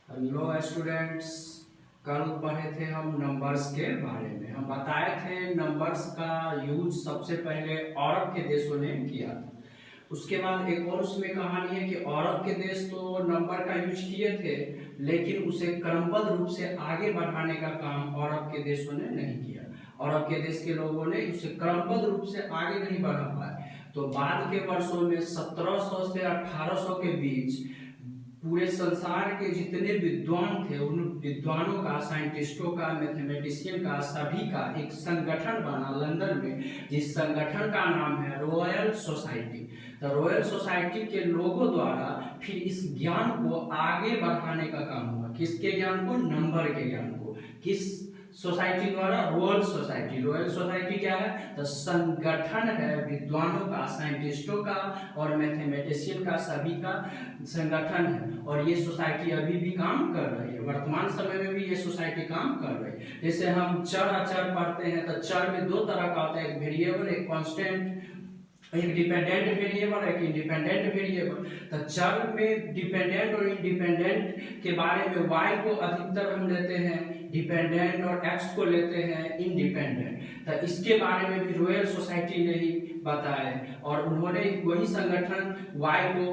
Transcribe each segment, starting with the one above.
Hello students, कल पढ़े थे हम नंबर्स के बारे में। हम बताए थे नंबर्स का यूज सबसे पहले अरब के देशों ने किया था। उसके बाद एक और उसमें कहानी है कि अरब के देश तो नंबर का यूज किए थे, लेकिन उसे क्रमबद्ध रूप से आगे बढ़ाने का काम अरब के देशों ने नहीं किया। अरब के देश के लोगों ने उसे क्रमबद्ध रूप से आगे नहीं बढ़ा पाए। तो बाद के वर्षों में 1700 से 1800 के बीच पूरे संसार के जितने विद्वान थे, उन विद्वानों का, साइंटिस्टों का, मैथमेटिशियन का, सभी का एक संगठन बना लंदन में, जिस संगठन का नाम है रॉयल सोसाइटी। तो रॉयल सोसाइटी के लोगों द्वारा फिर इस ज्ञान को आगे बढ़ाने का काम हुआ। किसके ज्ञान को? नंबर के ज्ञान को। किस सोसाइटी द्वारा? Royal society. रॉयल सोसाइटी क्या है? तो संगठन है विद्वानों का, साइंटिस्टों का और मैथमेटिशियन का, सभी का संगठन है। और ये सोसाइटी अभी भी काम कर रही है। वर्तमान समय में भी ये सोसाइटी काम कर रही है। जैसे हम चर अचर पढ़ते हैं तो चर में दो तरह का होता है, एक वेरिएबल, एक कांस्टेंट, एक डिपेंडेंट वेरिएबल, एक इंडिपेंडेंट वेरिएबल। तो चर में डिपेंडेंट और इंडिपेंडेंट के बारे में y को अधिकतर हम लेते हैं डिपेंडेंट और x को लेते हैं इंडिपेंडेंट। तो इसके बारे में भी रॉयल सोसाइटी ने ही बताया और उन्होंने वही संगठन y को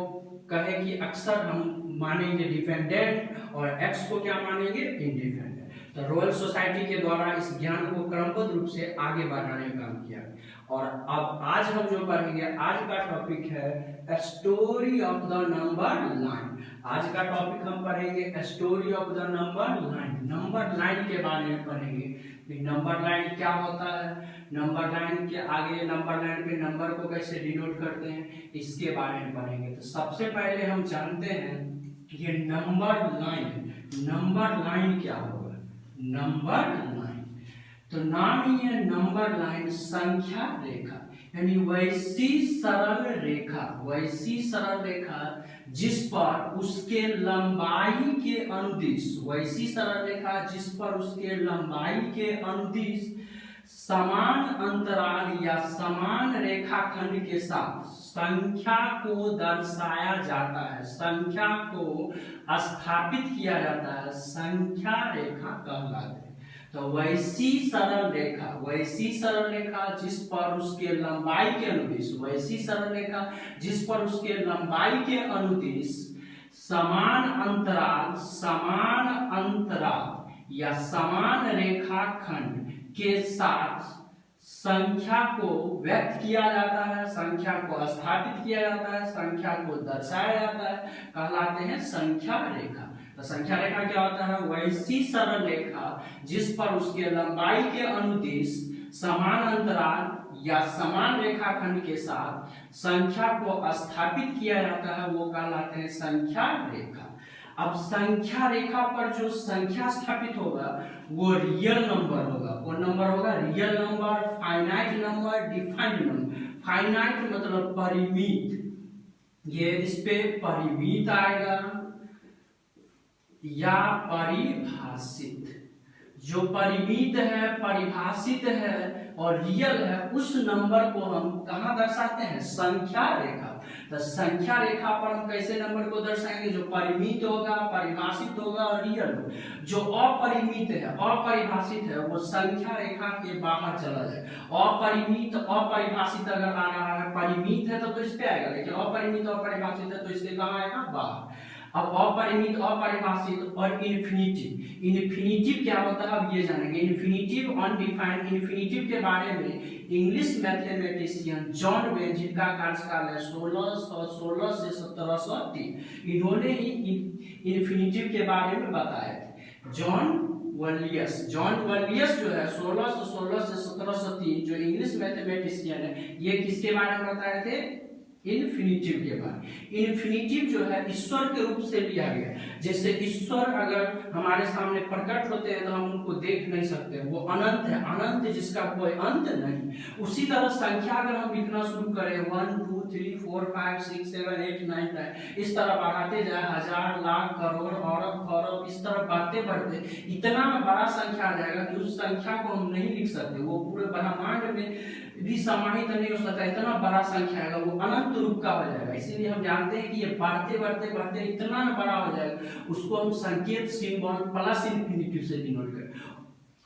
कहे कि अक्सर हम मानेंगे डिपेंडेंट और x को क्या मानेंगे? इंडिपेंडेंट। तो रॉयल सोसाइटी के द्वारा इस ज्ञान को क्रमबद्ध रूप से आगे बढ़ाने का काम किया। और अब आज हम जो पढ़ेंगे, आज का टॉपिक है story of the number line. आज का टॉपिक हम पढ़ेंगे story of the number line. Number line के बारे में पढ़ेंगे। नंबर लाइन क्या होता है, नंबर लाइन के आगे नंबर लाइन पे नंबर को कैसे डिनोट करते हैं, इसके बारे में पढ़ेंगे। तो सबसे पहले हम जानते हैं ये नंबर लाइन क्या होगा। नंबर लाइन तो नाम ही है नंबर लाइन, संख्या रेखा, यानी वैसी सरल रेखा जिस पर उसके लंबाई के अनुदिश, वैसी सरल रेखा जिस पर उसके लंबाई के अनुदिश समान अंतराल या समान रेखाखंड के साथ संख्या को दर्शाया जाता है, संख्या को स्थापित किया जाता है, संख्या रेखा कहलाती है। तो वैसी सरल रेखा जिस पर उसके लंबाई के अनुदिश, वैसी सरल रेखा जिस पर उसके लंबाई के अनुदिश समान अंतराल या समान रेखाखंड के साथ संख्या को व्यक्त किया जाता है, संख्या को स्थापित किया जाता है, संख्या को दर्शाया जाता है, कहलाते हैं संख्या रेखा। तो संख्या रेखा क्या होता है? वैसी सरल रेखा जिस पर उसके लंबाई के अनुदिश समान अंतराल या समान रेखाखंड के साथ संख्या को स्थापित किया जाता है, वो कहलाते हैं संख्या रेखा। अब संख्या रेखा पर जो संख्या स्थापित होगा वो रियल नंबर होगा। कौन नंबर होगा? Real number, finite number, defined number. Finite मतलब परिमित, ये इस पे परिमित आएगा, या परिभाषित। जो परिमित है, परिभाषित है और रियल है, उस नंबर को हम कहाँ दर्शाते हैं? संख्या रेखा। तो संख्या रेखा पर हम कैसे नंबर को दर्शाएंगे? जो परिमित होगा, परिभाषित होगा और रियल होगा। जो अपरिमित है, अपरिभाषित है, वो संख्या रेखा के बाहर चला जाए। अपरिमित, अपरिभाषित अगर आ रहा है, परिमित है तो इस पे आएगा, लेकिन अपरिमित, अपरिभाषित है तो इसके कहाँ आएगा? बाहर। अब अपरिमित, अपरिभाषित और इन्फिनिटिव। इन्फिनिटिव क्या होता है अब ये जानेंगे। Infinitive, undefined. इन्फिनिटिव के बारे में इंग्लिश मैथमेटिशियन जॉन वेन, जिनका कार्यकाल है 1616 से 1703, इन्होंने ही इन्फिनिटिव के बारे में बताए थे। जॉन वलियस जो है 1616 से 1703, जो इंग्लिश मैथमेटिशियन है, ये किसके बारे में बताए थे? इन्फिनिटिव के बाद। इन्फिनिटिव जो है ईश्वर के रूप से लिया गया। जैसे ईश्वर अगर हमारे सामने प्रकट होते हैं तो हम उनको देख नहीं सकते, वो अनंत है, अनंत जिसका कोई अंत नहीं। उसी तरह संख्या अगर हम लिखना शुरू करें 1 2 3 4 5 6 7 8 9 10 इस तरह बढ़ाते जाए, हजार, लाख, करोड़, अरब, खरब, इस तरह बढ़ते बढ़ते इतना बड़ा संख्या आ जाएगा कि उस संख्या को हम नहीं लिख सकते, वो पूरे ब्रह्मांड में भी समाहित नहीं हो सकता, इतना बड़ा संख्या आएगा, वो अनंत रूप का हो जाएगा। इसीलिए हम जानते हैं कि ये बढ़ते बढ़ते बढ़ते इतना बड़ा हो जाएगा, उसको हम संकेत सिंबल प्लस इंफिनिटी से डिनोट करें।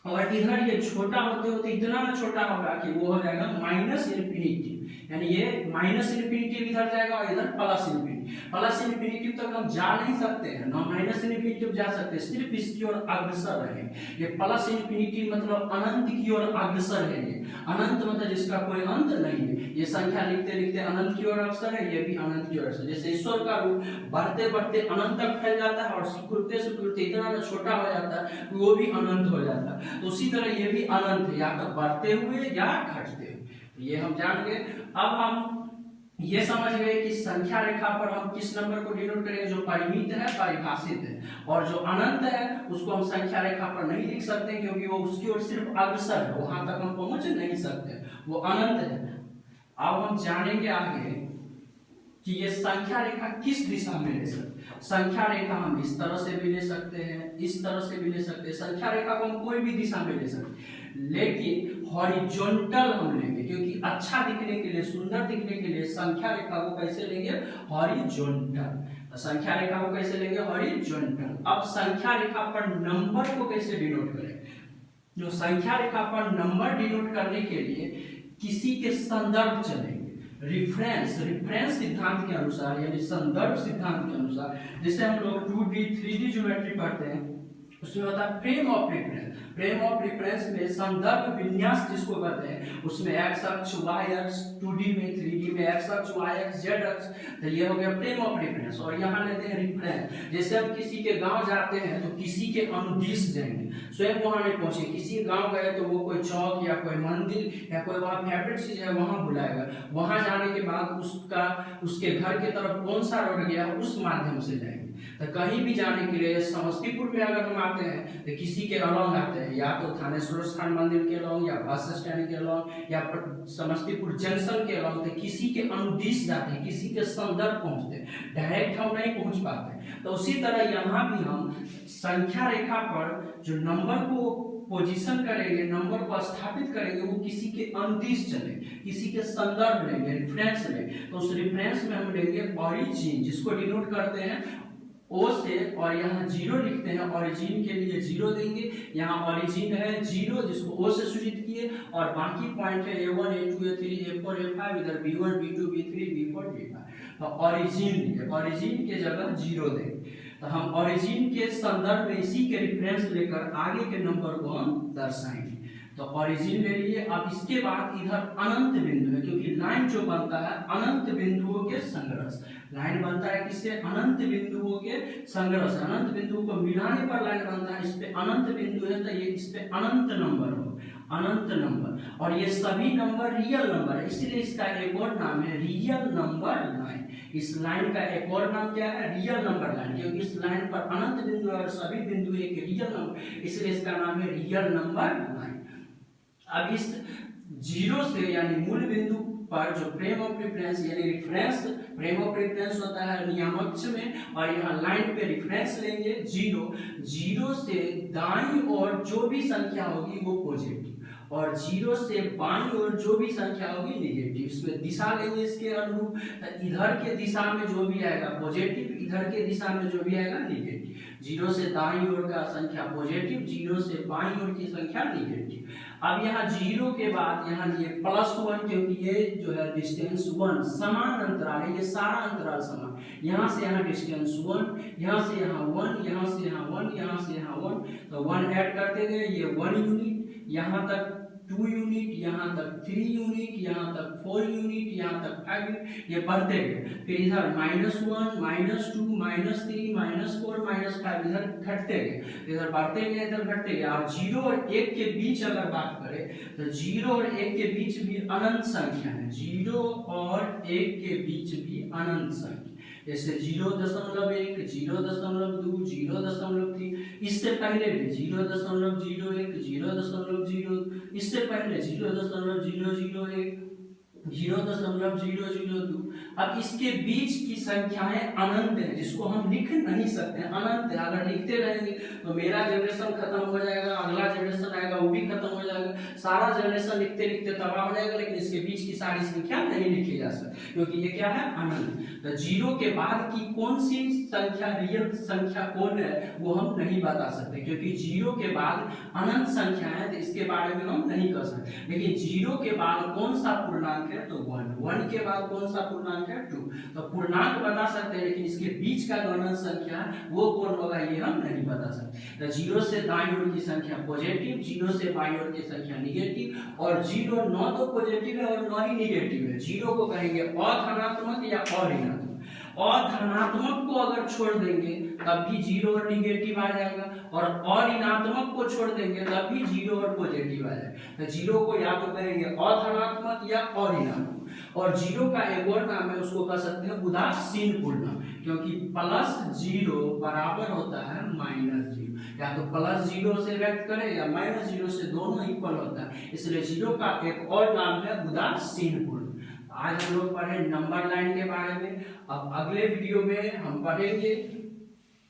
और इधर ये छोटा होते होते इतना छोटा होगा कि वो हो जाएगा माइनस इंफिनिटी, यानी ये माइनस इंफिनिटी इधर जाएगा और इधर प्लस इंफिनिटी। प्लस इंफिनिटी तक हम जा नहीं सकते हैं ना, माइनस इंफिनिटी जा सकते हैं, सिर्फ इसकी ओर अग्रसर है। ये प्लस इंफिनिटी मतलब अनंत की ओर अग्रसर है। ये अनंत मतलब जिसका कोई अंत नहीं है। ये संख्या लिखते लिखते अनंत की ओर अग्रसर है, ये भी अनंत की ओर अग्रसर। जैसे ईश्वर का रूप बढ़ते बढ़ते अनंत तक फैल जाता है और सिकुड़ते सिकुड़ते इतना छोटा हो जाता है वो भी अनंत हो जाता है। तो उसी तरह ये भी अनंत है, या तो बढ़ते हुए या घटते हुए। ये हम जान गए। अब हम ये समझ गए कि संख्या रेखा पर हम किस नंबर को डिनोट करेंगे, जो परिमित है, परिभाषित है, और जो अनंत है उसको हम संख्या रेखा पर नहीं लिख सकते क्योंकि वो उसकी ओर सिर्फ अग्रसर है, वहां तक हम पहुंच नहीं सकते, वो अनंत है। अब हम जानेंगे आगे कि ये संख्या रेखा किस दिशा में ले सकते हैं। संख्या रेखा हम इस तरह से भी ले सकते हैं, इस तरह से भी ले सकते हैं। संख्या रेखा को हम कोई भी दिशा में ले सकते हैं, लेकिन हॉरिजॉन्टल हम लेंगे क्योंकि अच्छा दिखने के लिए, सुंदर दिखने के लिए संख्या रेखा को कैसे लेंगे, हॉरिजॉन्टल। संख्या रेखा को कैसे लेंगे, हॉरिजॉन्टल। अब संख्या रेखा पर नंबर को कैसे डिनोट करें। जो संख्या रेखा पर नंबर डिनोट करने के लिए किसी के संदर्भ चलेंगे, रिफरेंस सिद्धांत के अनुसार, यानी संदर्भ सिद्धांत के अनुसार। जैसे हम लोग 2D 3D ज्योमेट्री पढ़ते हैं, उसमें होता है frame of reference. Frame of reference में संदर्भ विन्यास जिसको कहते हैं, उसमें एक्स अक्ष, वाई अक्ष, 2D में 3D में एक्स अक्ष, वाई अक्ष, जेड अक्ष, तो ये हो गया फ्रेम ऑफ रेफरेंस। और यहाँ लेते हैं रिफरेंस। जैसे हम किसी के गांव जाते हैं तो किसी के अनुदिश जाएंगे, स्वयं वहां नहीं पहुंचे, किसी गांव गए तो वो कोई चौक या कोई मंदिर या कोई वहां फेवरेट चीज है वहां बुलाएगा। वहां जाने के बाद उसके घर के तरफ कौन सा रोड गया उस माध्यम से जाएंगे। तो कहीं भी जाने के लिए समस्तीपुर में अगर हम आते हैं तो किसी के अलॉन्ग आते हैं, या तो थानेश्वर स्थान मंदिर के अलॉन्ग, या बस स्टैंड के अलॉन्ग, या समस्तीपुर जंक्शन के अलॉन्ग, तो किसी के अनुदिश जाते हैं, किसी के संदर्भ पहुंचते हैं, डायरेक्ट हम नहीं पहुंच पाते। तो उसी तरह यहाँ भी हम संख्या रेखा पर जो नंबर को पोजीशन करेंगे, नंबर को स्थापित करेंगे, वो किसी के अनुदिश चले, किसी के संदर्भ लेंगे, रिफरेंस लेंगे। तो उस रिफरेंस में हम लेंगे ओरिजिन, जिसको डिनोट करते हैं ओ से, और यहाँ जीरो लिखते हैं, ओरिजिन के लिए जीरो देंगे। यहाँ ओरिजिन है जीरो, जिसको ओ से सूचित किए, और बाकी पॉइंट है A1 A2 A3 A4 A5, इधर B1 B2 B3 B4 B5। तो ओरिजिन, ओरिजिन के जगह जीरो देंगे। तो हम ओरिजिन के संदर्भ में इसी के रिफरेंस लेकर आगे के नंबर को हम दर्शाएंगे। तो ओरिजिन ले लिए। अब इसके बाद इधर अनंत बिंदु है, क्योंकि लाइन जो बनता है अनंत बिंदुओं के संग्रह से, लाइन बनता है किससे, अनंत बिंदुओं के संग्रह से। अनंत बिंदुओं को मिलाने पर लाइन बनता है। इस पे अनंत बिंदु है तो ये इस पे अनंत नंबर हो, अनंत नंबर। और ये सभी नंबर रियल नंबर है, इसलिए इसका एक और नाम है रियल नंबर लाइन। इस लाइन का एक और नाम क्या है, रियल नंबर लाइन, क्योंकि इस लाइन पर अनंत बिंदु और सभी बिंदु एक रियल नंबर, इसलिए इसका नाम है रियल नंबर लाइन। अब इस जीरो से यानी मूल बिंदु पर जो फ्रेम ऑफ रेफरेंस यानी रिफरेंस, फ्रेम ऑफ रेफरेंस होता है नियामक में, और यहाँ लाइन पे रिफरेंस लेंगे जीरो। जीरो से दाईं ओर जो भी संख्या होगी वो पॉजिटिव, और जीरो से बाईं ओर जो भी संख्या होगी निगेटिव। इसमें दिशा लेंगे इसके अनुरूप, तो इधर के दिशा में जो भी आएगा पॉजिटिव, इधर के दिशा में जो भी आएगा निगेटिव। जीरो से दाईं ओर का संख्या पॉजिटिव, जीरो से बाईं ओर की संख्या निगेटिव। अब यहाँ जीरो के बाद यहाँ लिए +1, क्योंकि ये जो है डिस्टेंस 1, समान अंतराल है, ये सारा अंतराल समान। यहाँ से यहाँ डिस्टेंस 1, यहाँ से यहाँ 1, यहाँ से यहाँ 1, यहाँ से यहाँ 1, तो 1 ऐड करते गए, ये 1 यूनिट, यहाँ तक 2 यूनिट, यहाँ तक 3 यूनिट, यहाँ तक 4 यूनिट, यहाँ तक 5 यूनिट, ये बढ़ते गए। फिर इधर -1 -2 -3 -4 -5 इधर घटते गए, इधर बढ़ते गए, इधर घटते गए। और 0 और 1 के बीच अगर बात करें तो 0 और 1 के बीच भी अनंत संख्या है, 0 और 1 के बीच भी अनंत संख्या, जैसे 0.1 0.2 0.3, इससे पहले भी 0.01 0.0, इससे पहले 0.001, 0.002। अब इसके बीच की संख्याएं अनंत है, जिसको हम लिख नहीं सकते, अनंत है। अगर लिखते रहेंगे तो मेरा जनरेशन खत्म हो जाएगा, अगला जनरेशन आएगा वो भी खत्म हो जाएगा, सारा जनरेशन लिखते लिखते तबाह हो जाएगा। लेकिन इसके बीच की सारी संख्या नहीं लिखी जा सकती, क्योंकि ये क्या है, अनंत। तो जीरो के बाद की कौन सी संख्या रियल संख्या कौन है वो हम नहीं बता सकते, क्योंकि जीरो के बाद अनंत संख्या है, तो इसके बारे में हम नहीं कर सकते। लेकिन जीरो के बाद कौन सा पूर्णांक है, तो 1 के बाद कौन सा पूर्णांक है, 2। तो पूर्णांक बता सकते हैं, लेकिन इसके बीच का जो अनंत संख्या है वो कौन होगा ये हम नहीं बता सकते। तो जीरो से दाईं ओर की संख्या पॉजिटिव, जीरो से बाईं ओर की संख्या निगेटिव, और जीरो न तो पॉजिटिव है और न ही निगेटिव है। जीरो को कहेंगे अधनात्मक या अऋणात्मक। अधनात्मक को अगर छोड़ देंगे तब भी जीरो और निगेटिव आ जाएगा, और अऋणात्मक को छोड़ देंगे तब भी जीरो और पॉजिटिव आ जाएगा। तो जीरो को या तो कहेंगे अधनात्मक या अऋणात्मक। और जीरो का एक और नाम है, उसको कह सकते हैं उदासीन पूर्णांक, क्योंकि प्लस जीरो बराबर होता है माइनस जीरो। या तो प्लस जीरो से व्यक्त करें या माइनस जीरो से, दोनों इक्वल होता है। इसलिए जीरो का एक और नाम है उदासीन पूर्णांक। आज हम लोग पढ़े नंबर लाइन के बारे में। अब अगले वीडियो में हम पढ़ेंगे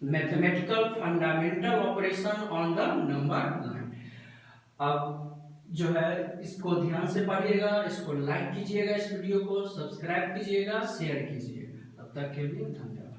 mathematical fundamental operation on the number line. अब जो है इसको ध्यान से पढ़िएगा, इसको लाइक कीजिएगा, इस वीडियो को सब्सक्राइब कीजिएगा, शेयर कीजिएगा। तब तक के लिए धन्यवाद।